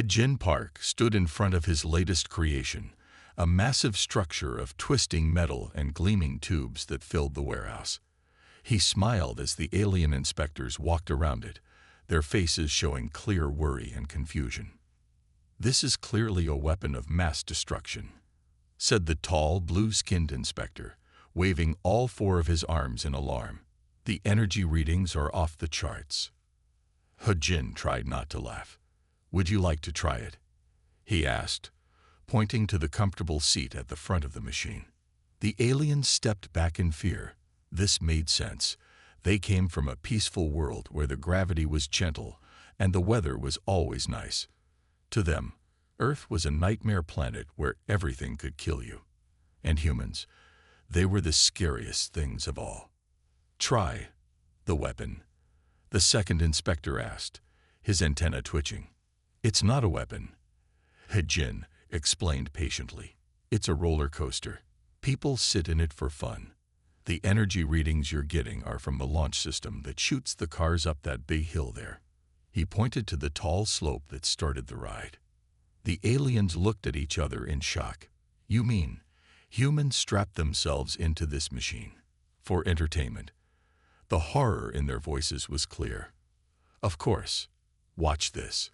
Jin Park stood in front of his latest creation, a massive structure of twisting metal and gleaming tubes that filled the warehouse. He smiled as the alien inspectors walked around it, their faces showing clear worry and confusion. "This is clearly a weapon of mass destruction," said the tall, blue-skinned inspector, waving all four of his arms in alarm. "The energy readings are off the charts." Jin tried not to laugh. "Would you like to try it?" he asked, pointing to the comfortable seat at the front of the machine. The aliens stepped back in fear. This made sense. They came from a peaceful world where the gravity was gentle and the weather was always nice. To them, Earth was a nightmare planet where everything could kill you. And humans, they were the scariest things of all. "Try the weapon," the second inspector asked, his antenna twitching. "It's not a weapon," Jin explained patiently. "It's a roller coaster. People sit in it for fun. The energy readings you're getting are from the launch system that shoots the cars up that big hill there." He pointed to the tall slope that started the ride. The aliens looked at each other in shock. "You mean humans strapped themselves into this machine for entertainment?" The horror in their voices was clear. "Of course. Watch this."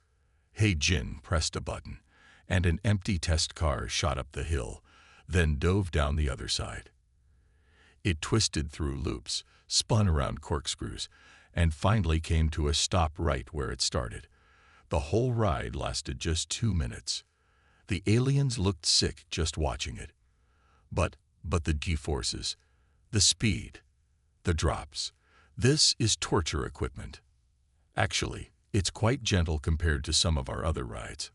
Jin pressed a button, and an empty test car shot up the hill, then dove down the other side. It twisted through loops, spun around corkscrews, and finally came to a stop right where it started. The whole ride lasted just 2 minutes. The aliens looked sick just watching it. But the G-forces, the speed, the drops, this is torture equipment. Actually, it's quite gentle compared to some of our other rides.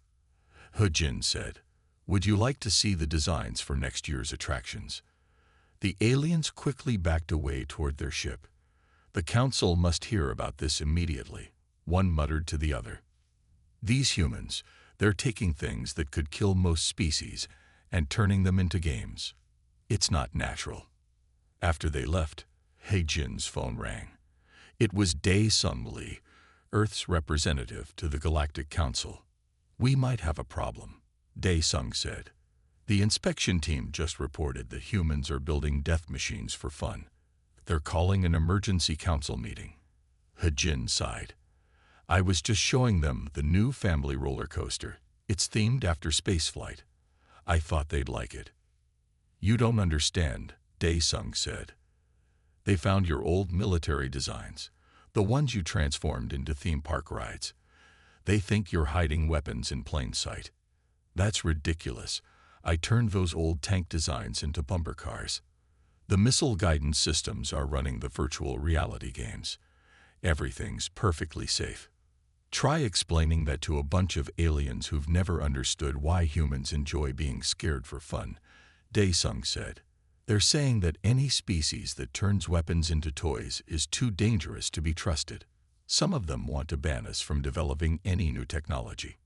Jin said, "Would you like to see the designs for next year's attractions?" The aliens quickly backed away toward their ship. "The council must hear about this immediately," one muttered to the other. "These humans, they're taking things that could kill most species and turning them into games. It's not natural." After they left, Jin's phone rang. It was Dae-Sung Lee, Earth's representative to the Galactic Council. "We might have a problem," Dae-Sung said. "The inspection team just reported that humans are building death machines for fun. They're calling an emergency council meeting." Jin sighed. "I was just showing them the new family roller coaster. It's themed after spaceflight. I thought they'd like it." "You don't understand," Dae-Sung said. "They found your old military designs, the ones you transformed into theme park rides. They think you're hiding weapons in plain sight. That's ridiculous. I turned those old tank designs into bumper cars. The missile guidance systems are running the virtual reality games. Everything's perfectly safe." Try explaining that to a bunch of aliens who've never understood why humans enjoy being scared for fun, Dae-Sung said. "They're saying that any species that turns weapons into toys is too dangerous to be trusted. Some of them want to ban us from developing any new technology."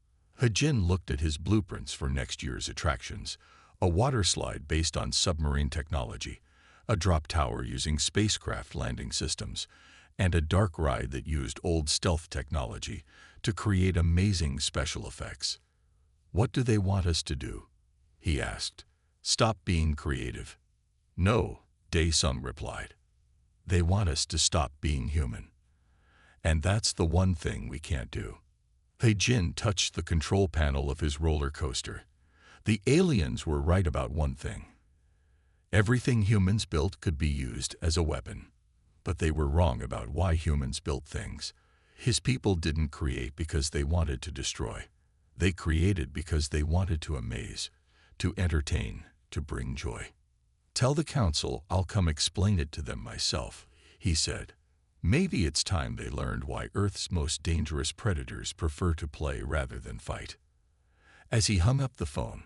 Jin looked at his blueprints for next year's attractions, a water slide based on submarine technology, a drop tower using spacecraft landing systems, and a dark ride that used old stealth technology to create amazing special effects. "What do they want us to do?" he asked. "Stop being creative." "No," Dae-Sung replied. "They want us to stop being human. And that's the one thing we can't do." Jin touched the control panel of his roller coaster. The aliens were right about one thing. Everything humans built could be used as a weapon. But they were wrong about why humans built things. His people didn't create because they wanted to destroy. They created because they wanted to amaze, to entertain, to bring joy. "Tell the council I'll come explain it to them myself," he said. Maybe it's time they learned why Earth's most dangerous predators prefer to play rather than fight. As he hung up the phone,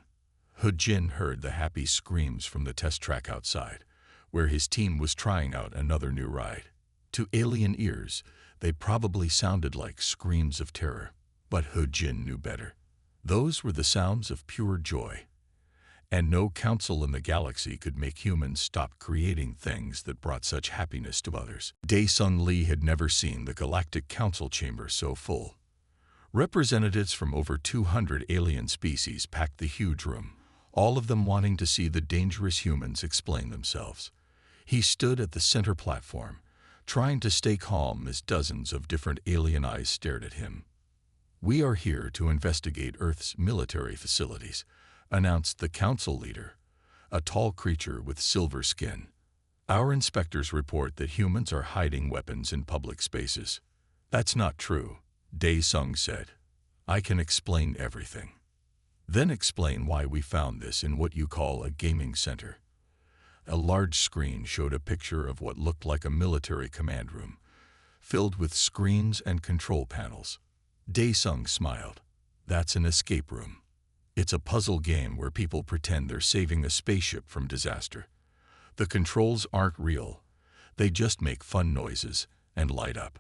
Jin heard the happy screams from the test track outside, where his team was trying out another new ride. To alien ears, they probably sounded like screams of terror, but Jin knew better. Those were the sounds of pure joy. And no council in the galaxy could make humans stop creating things that brought such happiness to others. Dae-Sung Lee had never seen the Galactic Council chamber so full. Representatives from over 200 alien species packed the huge room, all of them wanting to see the dangerous humans explain themselves. He stood at the center platform, trying to stay calm as dozens of different alien eyes stared at him. "We are here to investigate Earth's military facilities," announced the council leader, a tall creature with silver skin. "Our inspectors report that humans are hiding weapons in public spaces." "That's not true," Dae-sung said. "I can explain everything." "Then explain why we found this in what you call a gaming center." A large screen showed a picture of what looked like a military command room, filled with screens and control panels. Dae-sung smiled. "That's an escape room. It's a puzzle game where people pretend they're saving a spaceship from disaster. The controls aren't real. They just make fun noises and light up."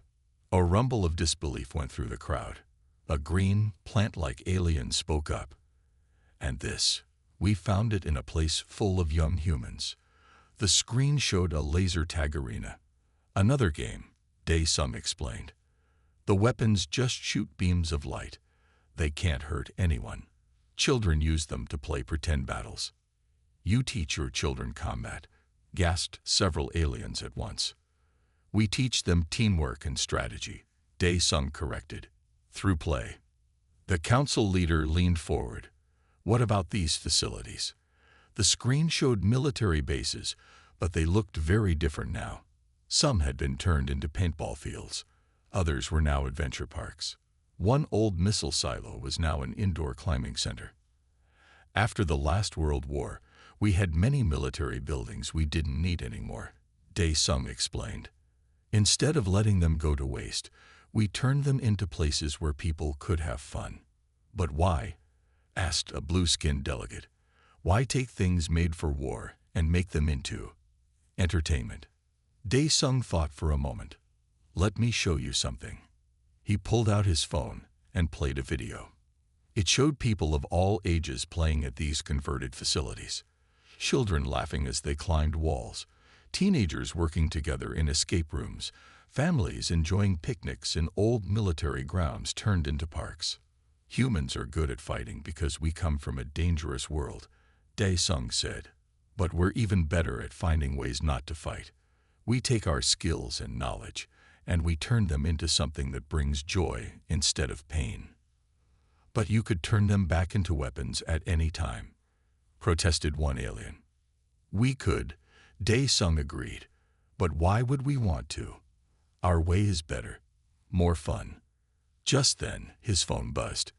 A rumble of disbelief went through the crowd. A green, plant-like alien spoke up. "And this, we found it in a place full of young humans." The screen showed a laser tag arena. "Another game," Dae-sung explained. "The weapons just shoot beams of light. They can't hurt anyone. Children use them to play pretend battles." "You teach your children combat," gasped several aliens at once. "We teach them teamwork and strategy," Dae-sung corrected. "Through play." The council leader leaned forward. "What about these facilities?" The screen showed military bases, but they looked very different now. Some had been turned into paintball fields. Others were now adventure parks. One old missile silo was now an indoor climbing center. "After the last World War, we had many military buildings we didn't need anymore," Dae-sung explained. "Instead of letting them go to waste, we turned them into places where people could have fun." "But why?" asked a blue-skinned delegate. "Why take things made for war and make them into entertainment?" Dae-sung thought for a moment. "Let me show you something." He pulled out his phone and played a video. It showed people of all ages playing at these converted facilities. Children laughing as they climbed walls, teenagers working together in escape rooms, families enjoying picnics in old military grounds turned into parks. "Humans are good at fighting because we come from a dangerous world," Dae-sung said. "But we're even better at finding ways not to fight. We take our skills and knowledge, and we turn them into something that brings joy instead of pain." "But you could turn them back into weapons at any time," protested one alien. "We could," Dae-sung agreed. "But why would we want to? Our way is better, more fun." Just then, his phone buzzed.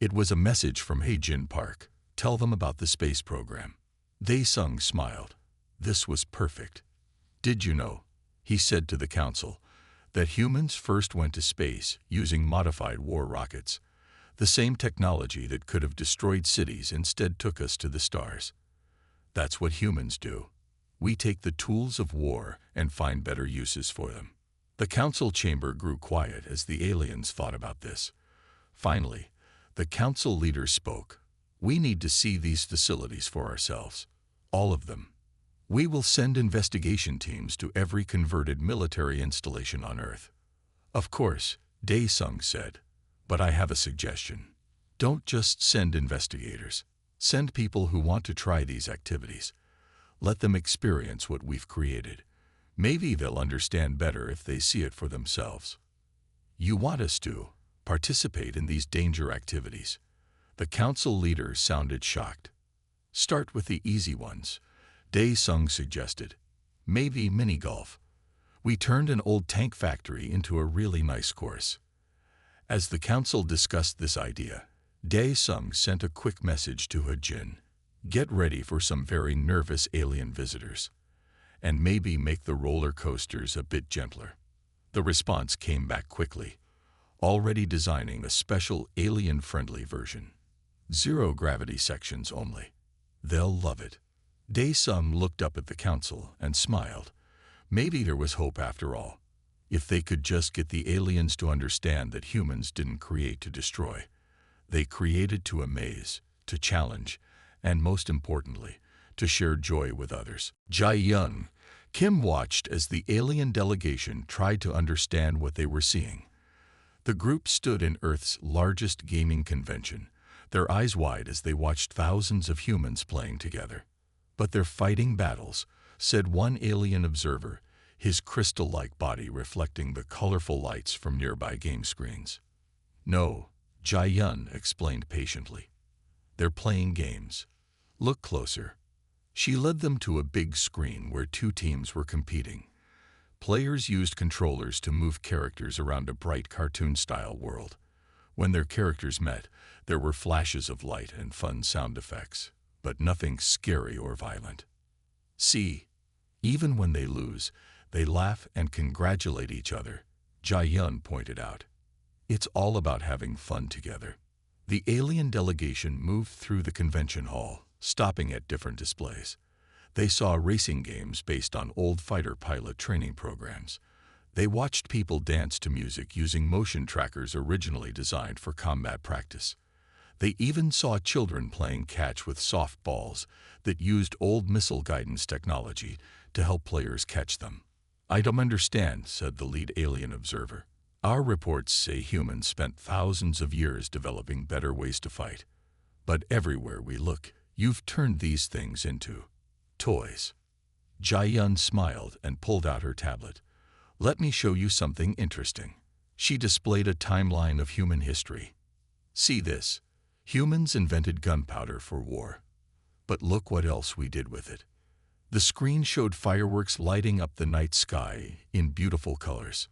It was a message from Hae-jin Park. "Tell them about the space program." Dae-sung smiled. This was perfect. "Did you know," he said to the council, "that humans first went to space using modified war rockets? The same technology that could have destroyed cities instead took us to the stars. That's what humans do. We take the tools of war and find better uses for them." The council chamber grew quiet as the aliens thought about this. Finally, the council leader spoke. "We need to see these facilities for ourselves. All of them. We will send investigation teams to every converted military installation on Earth." "Of course," Dae-sung said. "But I have a suggestion. Don't just send investigators. Send people who want to try these activities. Let them experience what we've created. Maybe they'll understand better if they see it for themselves." "You want us to participate in these danger activities?" The council leader sounded shocked. "Start with the easy ones," Dae-sung suggested. "Maybe mini-golf." We turned an old tank factory into a really nice course. As the council discussed this idea, Dae-sung sent a quick message to Hae-jin. "Get ready for some very nervous alien visitors. And maybe make the roller coasters a bit gentler." The response came back quickly. "Already designing a special alien-friendly version. Zero-gravity sections only. They'll love it." Dae-sung looked up at the council and smiled. Maybe there was hope after all. If they could just get the aliens to understand that humans didn't create to destroy. They created to amaze, to challenge, and most importantly, to share joy with others. Jae-young, Kim watched as the alien delegation tried to understand what they were seeing. The group stood in Earth's largest gaming convention, their eyes wide as they watched thousands of humans playing together. "But they're fighting battles," said one alien observer, his crystal-like body reflecting the colorful lights from nearby game screens. "No," Jai-Yun explained patiently. "They're playing games. Look closer." She led them to a big screen where two teams were competing. Players used controllers to move characters around a bright cartoon-style world. When their characters met, there were flashes of light and fun sound effects, but nothing scary or violent. "See, even when they lose, they laugh and congratulate each other," Jai-Yun pointed out. "It's all about having fun together." The alien delegation moved through the convention hall, stopping at different displays. They saw racing games based on old fighter pilot training programs. They watched people dance to music using motion trackers originally designed for combat practice. They even saw children playing catch with soft balls that used old missile guidance technology to help players catch them. "I don't understand," said the lead alien observer. "Our reports say humans spent thousands of years developing better ways to fight. But everywhere we look, you've turned these things into toys." Jai-Yun smiled and pulled out her tablet. "Let me show you something interesting." She displayed a timeline of human history. "See this? Humans invented gunpowder for war. But look what else we did with it." The screen showed fireworks lighting up the night sky in beautiful colors.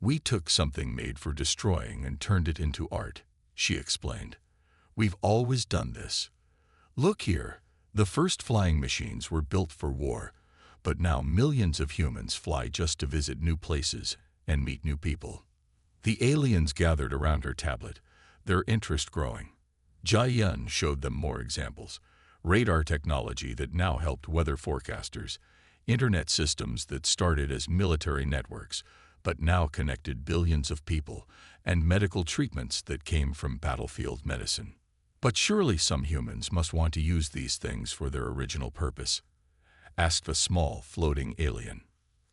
"We took something made for destroying and turned it into art," she explained. "We've always done this. Look here, the first flying machines were built for war, but now millions of humans fly just to visit new places and meet new people." The aliens gathered around her tablet, their interest growing. Jai-Yun showed them more examples: radar technology that now helped weather forecasters, internet systems that started as military networks but now connected billions of people, and medical treatments that came from battlefield medicine. "But surely some humans must want to use these things for their original purpose?" asked a small, floating alien.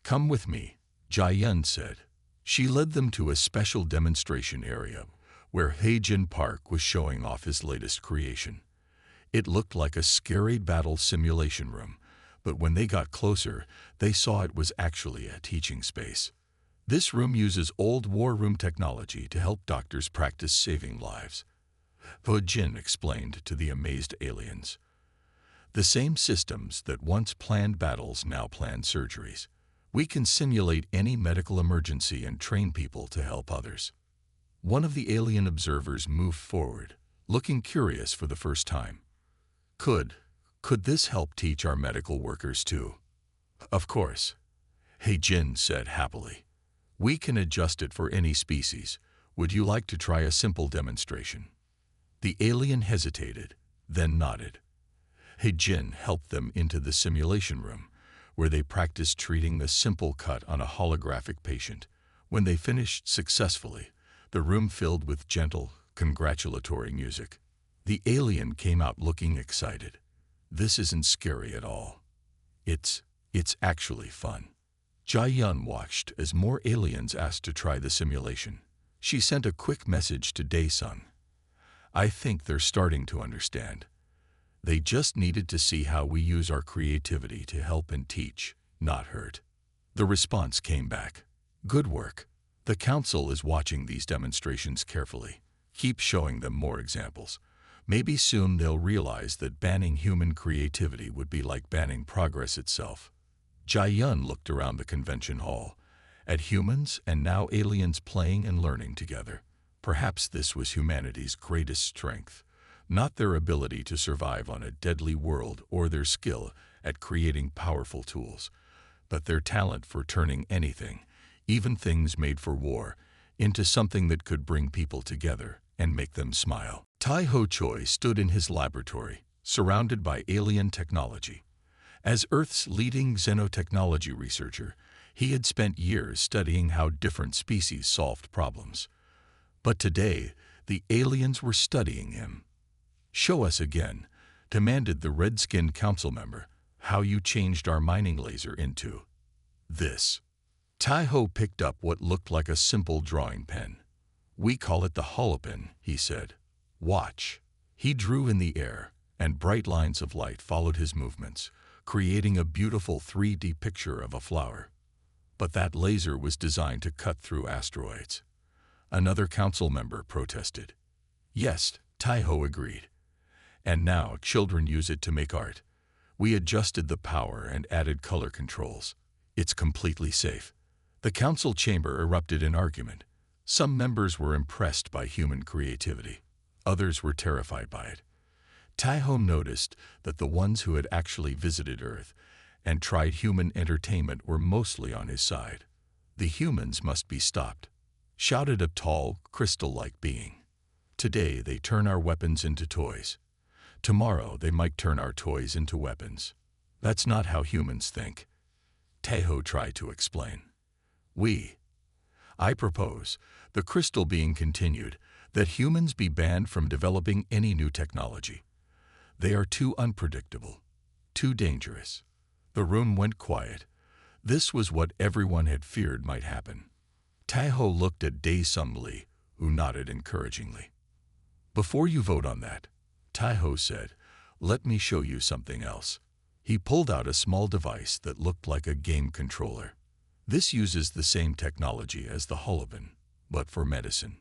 "Come with me," Jai-Yun said. She led them to a special demonstration area where Heijin Park was showing off his latest creation. It looked like a scary battle simulation room, but when they got closer, they saw it was actually a teaching space. This room uses old war room technology to help doctors practice saving lives. Heijin explained to the amazed aliens. "The same systems that once planned battles now plan surgeries. We can simulate any medical emergency and train people to help others." One of the alien observers moved forward, looking curious for the first time. Could this help teach our medical workers too?" "Of course," Heijin said happily. "We can adjust it for any species. Would you like to try a simple demonstration?" The alien hesitated, then nodded. Heijin helped them into the simulation room, where they practiced treating the simple cut on a holographic patient. When they finished successfully, the room filled with gentle, congratulatory music. The alien came out looking excited. "This isn't scary at all. It's actually fun." Jai-Yun watched as more aliens asked to try the simulation. She sent a quick message to Dae-sung. "I think they're starting to understand. They just needed to see how we use our creativity to help and teach, not hurt." The response came back. "Good work. The council is watching these demonstrations carefully. Keep showing them more examples. Maybe soon they'll realize that banning human creativity would be like banning progress itself." Jai-Yun looked around the convention hall, at humans and now aliens playing and learning together. Perhaps this was humanity's greatest strength, not their ability to survive on a deadly world or their skill at creating powerful tools, but their talent for turning anything, even things made for war, into something that could bring people together and make them smile. Tai Ho Choi stood in his laboratory, surrounded by alien technology. As Earth's leading xenotechnology researcher, he had spent years studying how different species solved problems. But today, the aliens were studying him. "Show us again," demanded the red-skinned council member, "how you changed our mining laser into this." Tai Ho picked up what looked like a simple drawing pen. We call it the holopin, he said. Watch. He drew in the air, and bright lines of light followed his movements, creating a beautiful 3D picture of a flower. But that laser was designed to cut through asteroids. Another council member protested. Yes, Taiho agreed. And now children use it to make art. We adjusted the power and added color controls. It's completely safe. The council chamber erupted in argument. Some members were impressed by human creativity. Others were terrified by it. Taiho noticed that the ones who had actually visited Earth and tried human entertainment were mostly on his side. The humans must be stopped, shouted a tall, crystal-like being. Today they turn our weapons into toys. Tomorrow they might turn our toys into weapons. That's not how humans think. Taiho tried to explain. I propose, the crystal being continued, that humans be banned from developing any new technology. They are too unpredictable, too dangerous. The room went quiet. This was what everyone had feared might happen. Taiho looked at Dae-sum Lee, who nodded encouragingly. Before you vote on that, Taiho said, let me show you something else. He pulled out a small device that looked like a game controller. This uses the same technology as the holopin, but for medicine.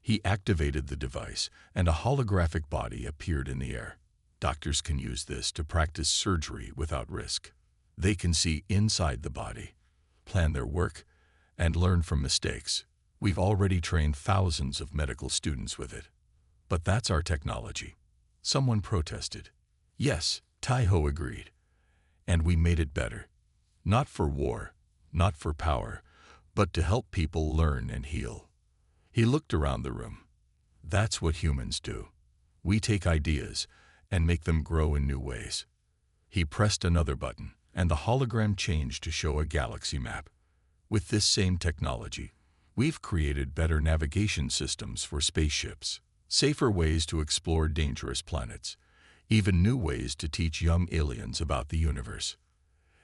He activated the device, and a holographic body appeared in the air. Doctors can use this to practice surgery without risk. They can see inside the body, plan their work, and learn from mistakes. We've already trained thousands of medical students with it. But that's our technology. Someone protested. Yes, Taiho agreed. And we made it better. Not for war, not for power, but to help people learn and heal. He looked around the room. That's what humans do. We take ideas and make them grow in new ways. He pressed another button, and the hologram changed to show a galaxy map. With this same technology, we've created better navigation systems for spaceships, safer ways to explore dangerous planets, even new ways to teach young aliens about the universe.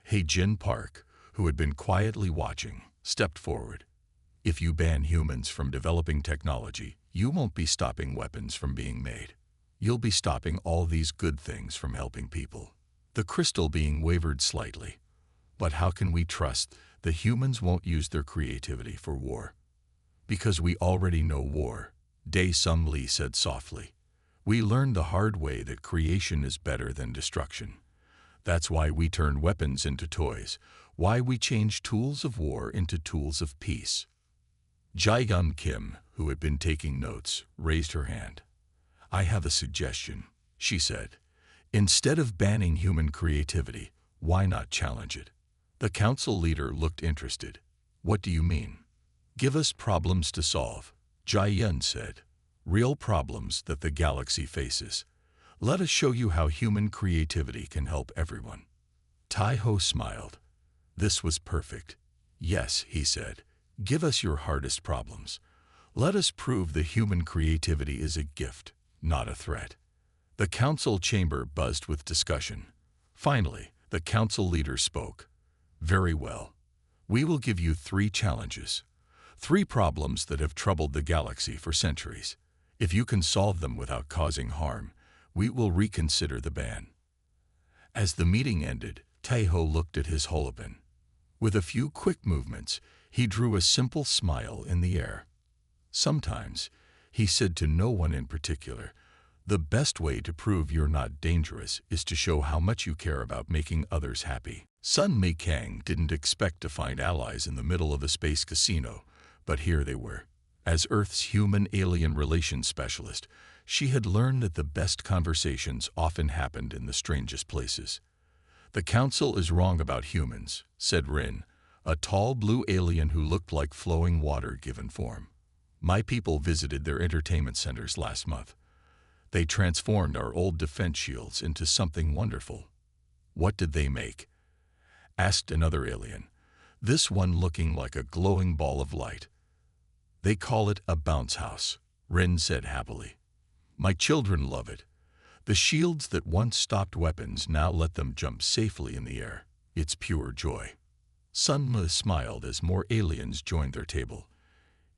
Jin Park, who had been quietly watching, stepped forward. If you ban humans from developing technology, you won't be stopping weapons from being made. You'll be stopping all these good things from helping people. The crystal being wavered slightly. But how can we trust that humans won't use their creativity for war? Because we already know war, Dae-sum Lee said softly. We learned the hard way that creation is better than destruction. That's why we turn weapons into toys, why we change tools of war into tools of peace. Jae-young Kim, who had been taking notes, raised her hand. I have a suggestion, she said. Instead of banning human creativity, why not challenge it? The council leader looked interested. What do you mean? Give us problems to solve, Jae-yun said. Real problems that the galaxy faces. Let us show you how human creativity can help everyone. Taiho smiled. This was perfect. Yes, he said. Give us your hardest problems. Let us prove that human creativity is a gift, not a threat. The council chamber buzzed with discussion. Finally, the council leader spoke. Very well. We will give you 3 challenges. 3 problems that have troubled the galaxy for centuries. If you can solve them without causing harm, we will reconsider the ban. As the meeting ended, Taiho looked at his holopin. With a few quick movements, he drew a simple smile in the air. Sometimes, he said to no one in particular, the best way to prove you're not dangerous is to show how much you care about making others happy. Sun Mei Kang didn't expect to find allies in the middle of a space casino, but here they were. As Earth's human-alien relations specialist, she had learned that the best conversations often happened in the strangest places. The council is wrong about humans, said Rin, a tall blue alien who looked like flowing water given form. My people visited their entertainment centers last month. They transformed our old defense shields into something wonderful. What did they make? Asked another alien, this one looking like a glowing ball of light. They call it a bounce house, Rin said happily. My children love it. The shields that once stopped weapons now let them jump safely in the air. It's pure joy. Sun Ma smiled as more aliens joined their table.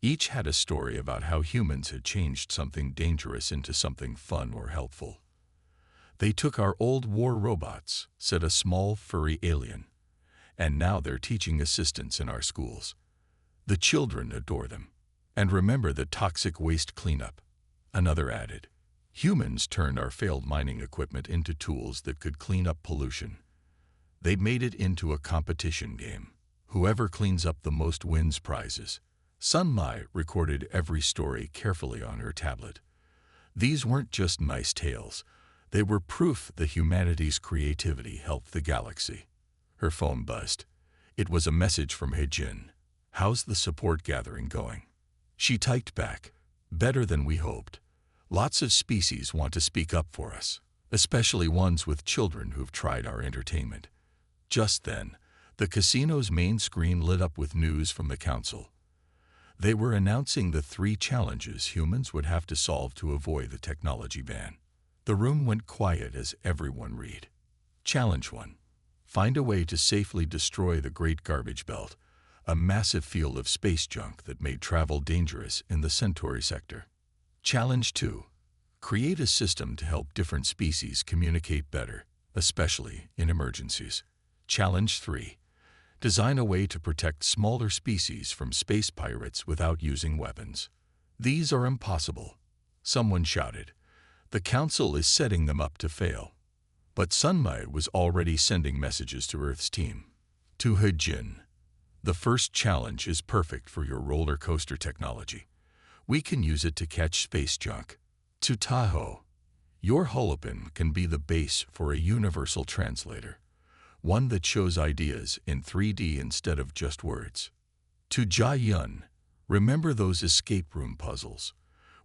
Each had a story about how humans had changed something dangerous into something fun or helpful. "They took our old war robots," said a small, furry alien, "and now they're teaching assistants in our schools. The children adore them. And remember the toxic waste cleanup," another added. "Humans turned our failed mining equipment into tools that could clean up pollution. They made it into a competition game. Whoever cleans up the most wins prizes." Sun Mai recorded every story carefully on her tablet. These weren't just nice tales. They were proof that humanity's creativity helped the galaxy. Her phone buzzed. It was a message from Hejin. "How's the support gathering going?" She typed back, "Better than we hoped. Lots of species want to speak up for us, especially ones with children who've tried our entertainment." Just then, the casino's main screen lit up with news from the council. They were announcing the 3 challenges humans would have to solve to avoid the technology ban. The room went quiet as everyone read. Challenge 1. Find a way to safely destroy the Great Garbage Belt, a massive field of space junk that made travel dangerous in the Centauri sector. Challenge 2. Create a system to help different species communicate better, especially in emergencies. Challenge 3. Design a way to protect smaller species from space pirates without using weapons. "These are impossible," someone shouted. "The Council is setting them up to fail." But Sunmai was already sending messages to Earth's team. To Hejin, "The first challenge is perfect for your roller coaster technology. We can use it to catch space junk." To Tahoe, "Your holopen can be the base for a universal translator, one that shows ideas in 3D instead of just words." To Jia-Yun, "Remember those escape room puzzles?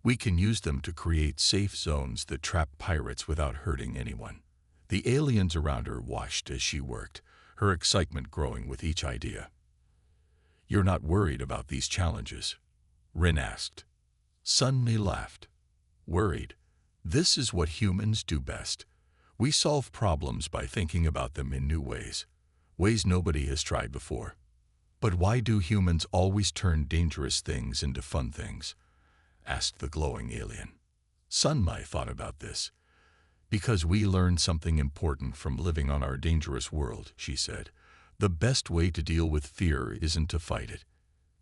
We can use them to create safe zones that trap pirates without hurting anyone." The aliens around her watched as she worked, her excitement growing with each idea. "You're not worried about these challenges?" Rin asked. Sunmi laughed. "Worried? This is what humans do best. We solve problems by thinking about them in new ways nobody has tried before." "But why do humans always turn dangerous things into fun things?" asked the glowing alien. Sunmai thought about this. "Because we learn something important from living on our dangerous world," she said. "The best way to deal with fear isn't to fight it.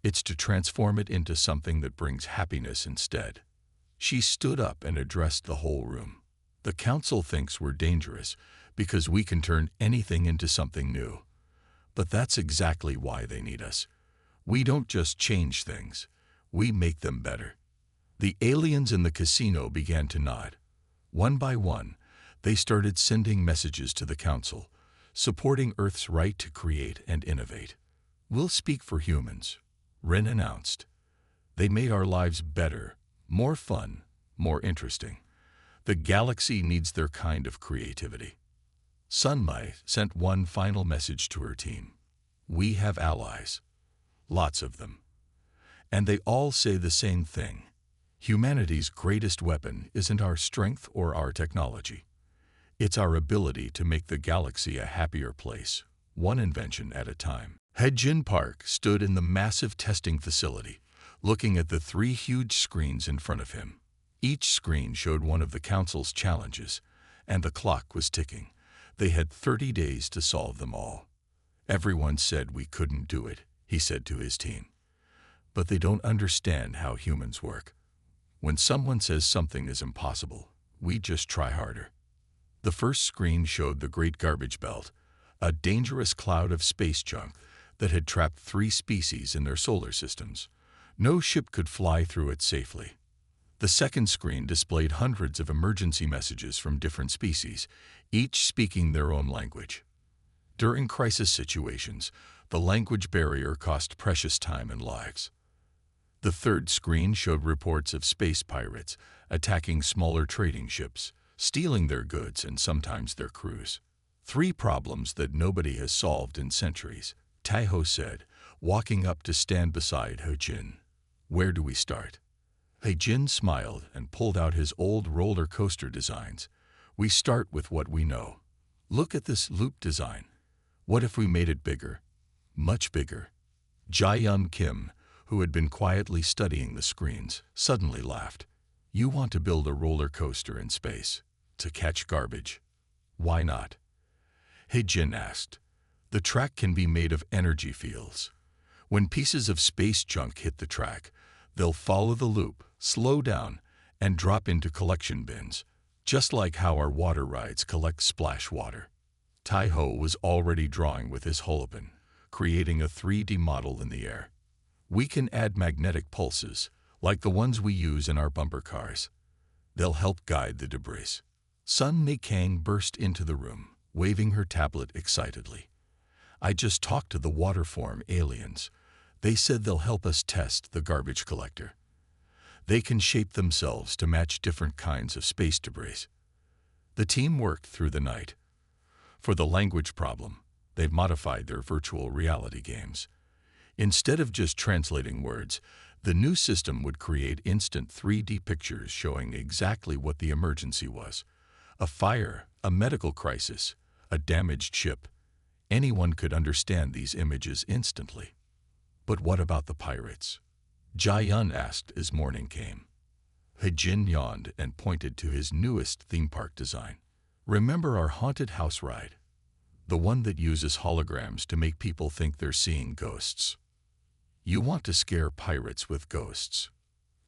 It's to transform it into something that brings happiness instead." She stood up and addressed the whole room. "The Council thinks we're dangerous because we can turn anything into something new. But that's exactly why they need us. We don't just change things, we make them better." The aliens in the casino began to nod. One by one, they started sending messages to the Council, supporting Earth's right to create and innovate. "We'll speak for humans," Rin announced. "They made our lives better, more fun, more interesting. The galaxy needs their kind of creativity." Sunmai sent one final message to her team. "We have allies. Lots of them. And they all say the same thing. Humanity's greatest weapon isn't our strength or our technology. It's our ability to make the galaxy a happier place, one invention at a time." Hejin Park stood in the massive testing facility, looking at the 3 huge screens in front of him. Each screen showed one of the Council's challenges, and the clock was ticking. They had 30 days to solve them all. "Everyone said we couldn't do it," he said to his team. "But they don't understand how humans work. When someone says something is impossible, we just try harder." The first screen showed the Great Garbage Belt, a dangerous cloud of space junk that had trapped 3 species in their solar systems. No ship could fly through it safely. The second screen displayed hundreds of emergency messages from different species, each speaking their own language. During crisis situations, the language barrier cost precious time and lives. The third screen showed reports of space pirates attacking smaller trading ships, stealing their goods and sometimes their crews. 3 problems that nobody has solved in centuries, Tahoe said, walking up to stand beside Hejin. "Where do we start?" Hejin smiled and pulled out his old roller coaster designs. "We start with what we know. Look at this loop design. What if we made it bigger? Much bigger?" Jae-Yun Kim, who had been quietly studying the screens, suddenly laughed. "You want to build a roller coaster in space? To catch garbage? Why not?" He-Jin asked. "The track can be made of energy fields. When pieces of space junk hit the track, they'll follow the loop, slow down, and drop into collection bins, just like how our water rides collect splash water." Tai-Ho was already drawing with his holopen, creating a 3D model in the air. "We can add magnetic pulses, like the ones we use in our bumper cars. They'll help guide the debris." Sun Mei-Kang burst into the room, waving her tablet excitedly. "I just talked to the waterform aliens. They said they'll help us test the garbage collector. They can shape themselves to match different kinds of space debris." The team worked through the night. For the language problem, they've modified their virtual reality games. Instead of just translating words, the new system would create instant 3D pictures showing exactly what the emergency was. A fire, a medical crisis, a damaged ship. Anyone could understand these images instantly. "But what about the pirates?" Jia-Yun asked as morning came. He-Jin yawned and pointed to his newest theme park design. "Remember our haunted house ride? The one that uses holograms to make people think they're seeing ghosts." "You want to scare pirates with ghosts?"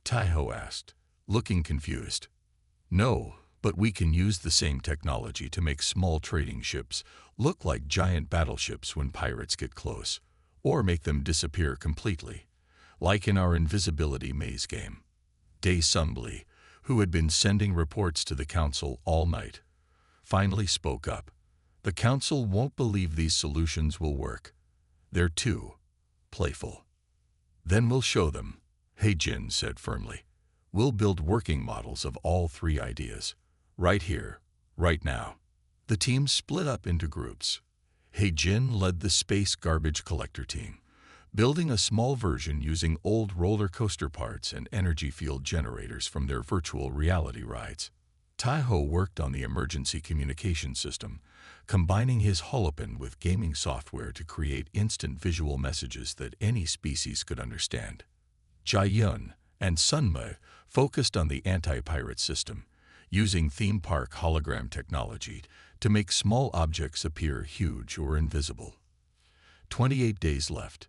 Tai-Ho asked, looking confused. "No, but we can use the same technology to make small trading ships look like giant battleships when pirates get close, or make them disappear completely, like in our invisibility maze game." Dae Sumbly, who had been sending reports to the council all night, finally spoke up. "The council won't believe these solutions will work. They're too playful." "Then we'll show them," He-Jin said firmly. "We'll build working models of all three ideas. Right here, right now." The team split up into groups. He-Jin led the space garbage collector team, building a small version using old roller coaster parts and energy field generators from their virtual reality rides. Tai-Ho worked on the emergency communication system, combining his holopen with gaming software to create instant visual messages that any species could understand. Jia-Yun and Sun-Mei focused on the anti-pirate system, using theme park hologram technology to make small objects appear huge or invisible. 28 days left,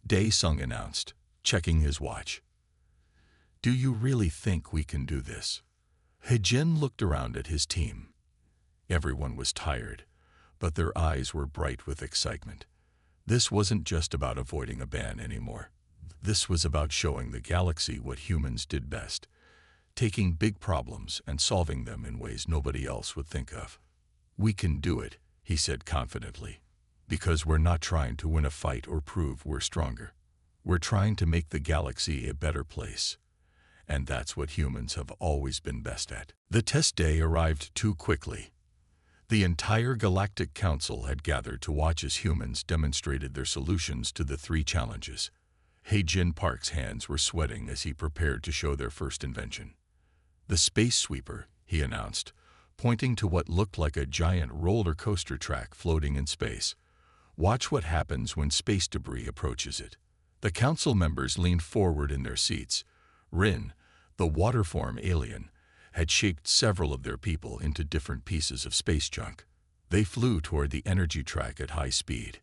Dae Sung announced, checking his watch. "Do you really think we can do this?" He-Jin looked around at his team. Everyone was tired, but their eyes were bright with excitement. This wasn't just about avoiding a ban anymore. This was about showing the galaxy what humans did best, taking big problems and solving them in ways nobody else would think of. "We can do it," he said confidently, "because we're not trying to win a fight or prove we're stronger. We're trying to make the galaxy a better place. And that's what humans have always been best at." The test day arrived too quickly. The entire Galactic Council had gathered to watch as humans demonstrated their solutions to the three challenges. He-Jin Park's hands were sweating as he prepared to show their first invention. "The Space Sweeper," he announced, pointing to what looked like a giant roller coaster track floating in space. "Watch what happens when space debris approaches it." The council members leaned forward in their seats. Rin, the waterform alien, had shaped several of their people into different pieces of space junk. They flew toward the energy track at high speed.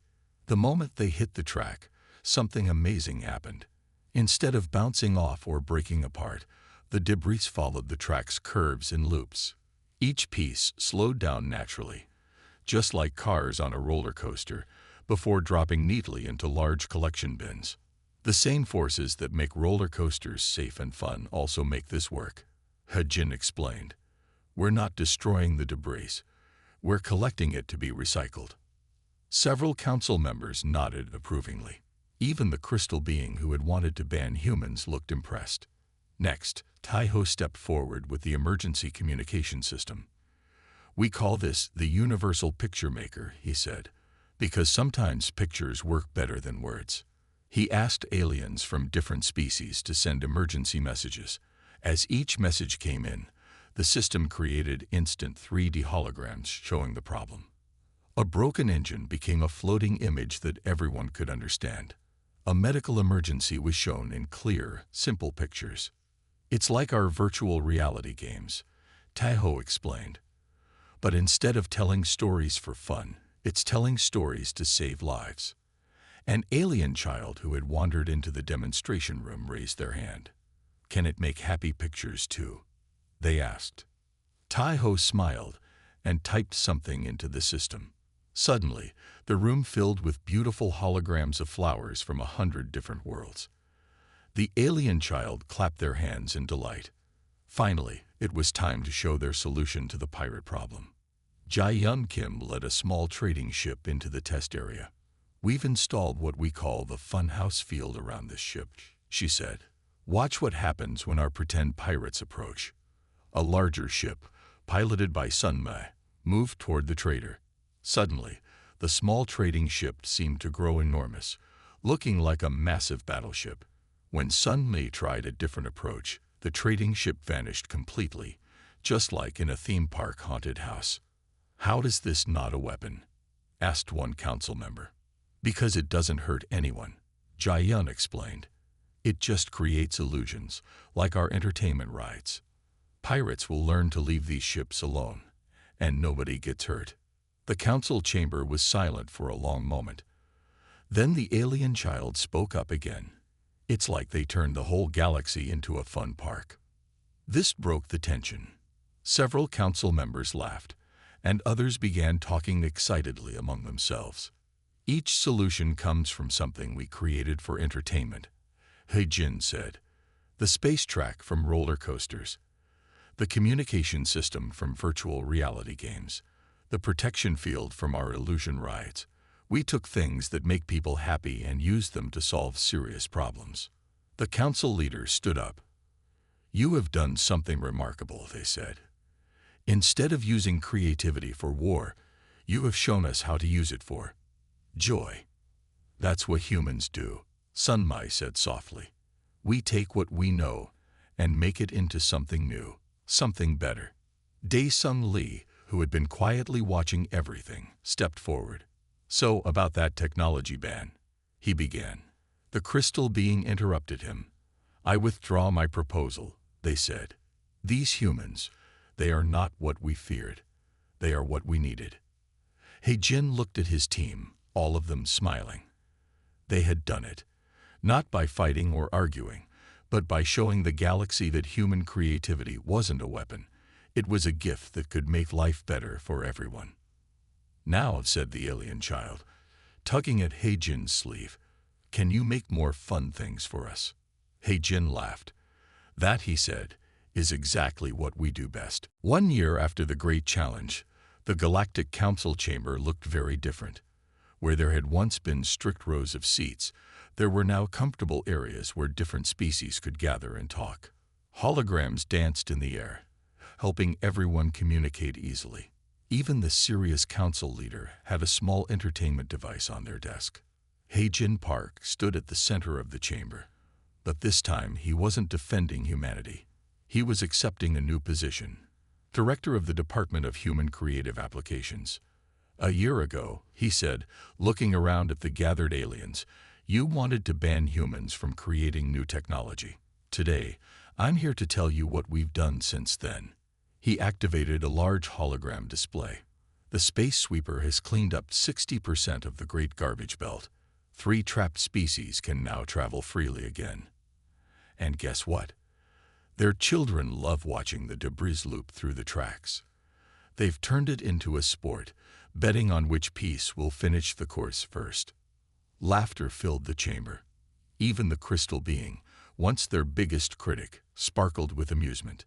The moment they hit the track, something amazing happened. Instead of bouncing off or breaking apart, the debris followed the track's curves and loops. Each piece slowed down naturally, just like cars on a roller coaster, before dropping neatly into large collection bins. The same forces that make roller coasters safe and fun also make this work, He-Jin explained. "We're not destroying the debris. We're collecting it to be recycled." Several council members nodded approvingly. Even the crystal being who had wanted to ban humans looked impressed. Next, Tai-Ho stepped forward with the emergency communication system. "We call this the Universal Picture Maker," he said, "because sometimes pictures work better than words." He asked aliens from different species to send emergency messages. As each message came in, the system created instant 3D holograms showing the problem. A broken engine became a floating image that everyone could understand. A medical emergency was shown in clear, simple pictures. It's like our virtual reality games, Tahoe explained. But instead of telling stories for fun, it's telling stories to save lives. An alien child who had wandered into the demonstration room raised their hand. "Can it make happy pictures too?" they asked. Tahoe smiled and typed something into the system. Suddenly, the room filled with beautiful holograms of flowers from 100 different worlds. The alien child clapped their hands in delight. Finally, it was time to show their solution to the pirate problem. Jae-Yun Kim led a small trading ship into the test area. "We've installed what we call the funhouse field around this ship," she said. "Watch what happens when our pretend pirates approach." A larger ship, piloted by Sun Mei, moved toward the trader. Suddenly, the small trading ship seemed to grow enormous, looking like a massive battleship. When Sun Mei tried a different approach, the trading ship vanished completely, just like in a theme park haunted house. "How is this not a weapon?" asked one council member. "Because it doesn't hurt anyone," Jae-Yun explained. "It just creates illusions, like our entertainment rides. Pirates will learn to leave these ships alone, and nobody gets hurt." The council chamber was silent for a long moment. Then the alien child spoke up again. "It's like they turned the whole galaxy into a fun park." This broke the tension. Several council members laughed, and others began talking excitedly among themselves. "Each solution comes from something we created for entertainment," He-Jin said. "The space track from roller coasters, the communication system from virtual reality games, the protection field from our illusion rides. We took things that make people happy and used them to solve serious problems." The council leaders stood up. "You have done something remarkable," they said. "Instead of using creativity for war, you have shown us how to use it for joy." "That's what humans do," Sun Mai said softly. "We take what we know and make it into something new, something better." Dae-Sung Lee, who had been quietly watching everything, stepped forward. "So about that technology ban," he began. The crystal being interrupted him. "I withdraw my proposal," they said. "These humans, they are not what we feared. They are what we needed." He-Jin looked at his team, all of them smiling. They had done it, not by fighting or arguing, but by showing the galaxy that human creativity wasn't a weapon. It was a gift that could make life better for everyone. "Now," said the alien child, tugging at He-Jin's sleeve, "can you make more fun things for us?" He-Jin laughed. "That," he said, "is exactly what we do best." 1 year after the Great Challenge, the Galactic Council chamber looked very different. Where there had once been strict rows of seats, there were now comfortable areas where different species could gather and talk. Holograms danced in the air, helping everyone communicate easily. Even the serious council leader had a small entertainment device on their desk. He-Jin Park stood at the center of the chamber. But this time he wasn't defending humanity. He was accepting a new position, director of the Department of Human Creative Applications. "A year ago," he said, looking around at the gathered aliens, "you wanted to ban humans from creating new technology. Today, I'm here to tell you what we've done since then." He activated a large hologram display. "The space sweeper has cleaned up 60% of the Great Garbage Belt. 3 trapped species can now travel freely again. And guess what? Their children love watching the debris loop through the tracks. They've turned it into a sport, betting on which piece will finish the course first." Laughter filled the chamber. Even the crystal being, once their biggest critic, sparkled with amusement.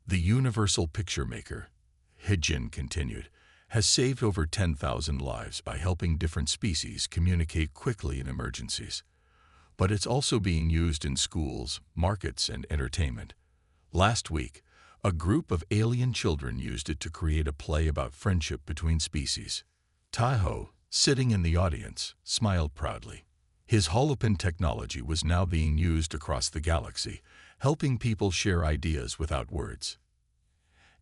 "The universal picture maker," He-Jin continued, "has saved over 10,000 lives by helping different species communicate quickly in emergencies. But it's also being used in schools, markets, and entertainment. Last week, a group of alien children used it to create a play about friendship between species." Tahoe, sitting in the audience, smiled proudly. His holopin technology was now being used across the galaxy, helping people share ideas without words.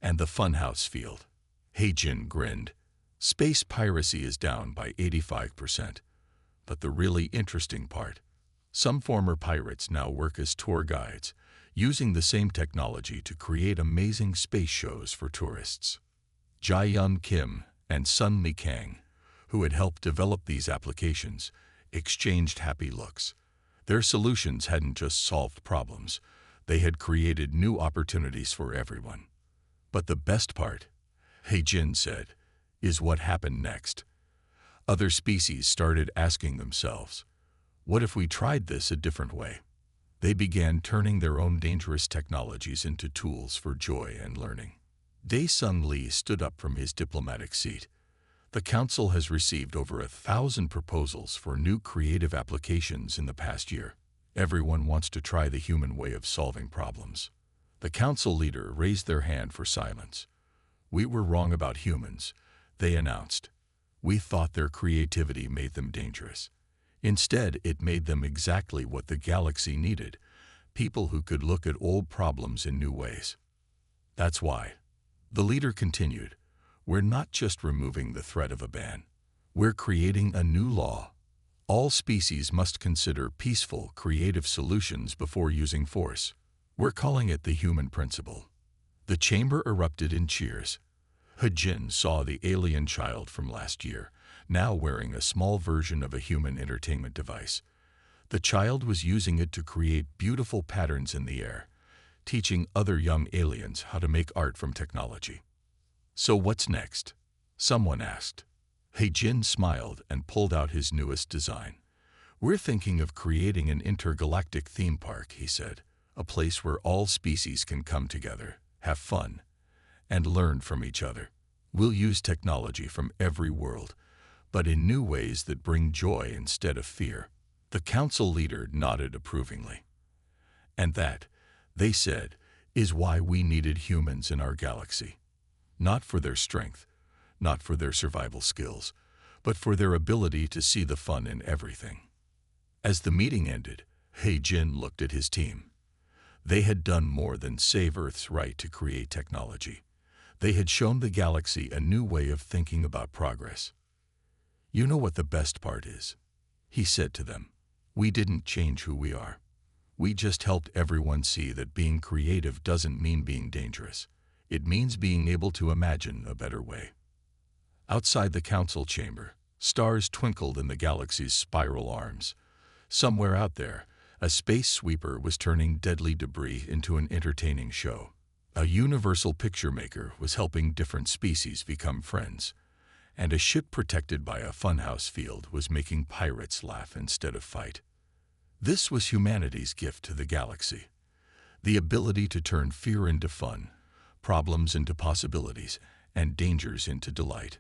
"And the funhouse field," He-Jin grinned. "Space piracy is down by 85%. But the really interesting part, Some former pirates now work as tour guides, using the same technology to create amazing space shows for tourists. Jae-Yun Kim and Sun Mi Kang, who had helped develop these applications, exchanged happy looks. Their solutions hadn't just solved problems, they had created new opportunities for everyone. But the best part, He-Jin said, is what happened next. Other species started asking themselves, what if we tried this a different way? They began turning their own dangerous technologies into tools for joy and learning. Dae-Sun Lee stood up from his diplomatic seat. The Council has received over 1,000 proposals for new creative applications in the past year. Everyone wants to try the human way of solving problems. The Council leader raised their hand for silence. We were wrong about humans, they announced. We thought their creativity made them dangerous. Instead, it made them exactly what the galaxy needed, people who could look at old problems in new ways. That's why, the leader continued, we're not just removing the threat of a ban. We're creating a new law. All species must consider peaceful, creative solutions before using force. We're calling it the human principle. The chamber erupted in cheers. He-Jin saw the alien child from last year, now wearing a small version of a human entertainment device. The child was using it to create beautiful patterns in the air, teaching other young aliens how to make art from technology. So what's next? Someone asked. He-Jin smiled and pulled out his newest design. We're thinking of creating an intergalactic theme park, he said, a place where all species can come together, have fun, and learn from each other. We'll use technology from every world, but in new ways that bring joy instead of fear. The council leader nodded approvingly. And that, they said, is why we needed humans in our galaxy. Not for their strength, not for their survival skills, but for their ability to see the fun in everything. As the meeting ended, He-Jin looked at his team. They had done more than save Earth's right to create technology. They had shown the galaxy a new way of thinking about progress. You know what the best part is? He said to them. We didn't change who we are. We just helped everyone see that being creative doesn't mean being dangerous. It means being able to imagine a better way. Outside the council chamber, stars twinkled in the galaxy's spiral arms. Somewhere out there, a space sweeper was turning deadly debris into an entertaining show. A universal picture maker was helping different species become friends. And a ship protected by a funhouse field was making pirates laugh instead of fight. This was humanity's gift to the galaxy. The ability to turn fear into fun, problems into possibilities, and dangers into delight.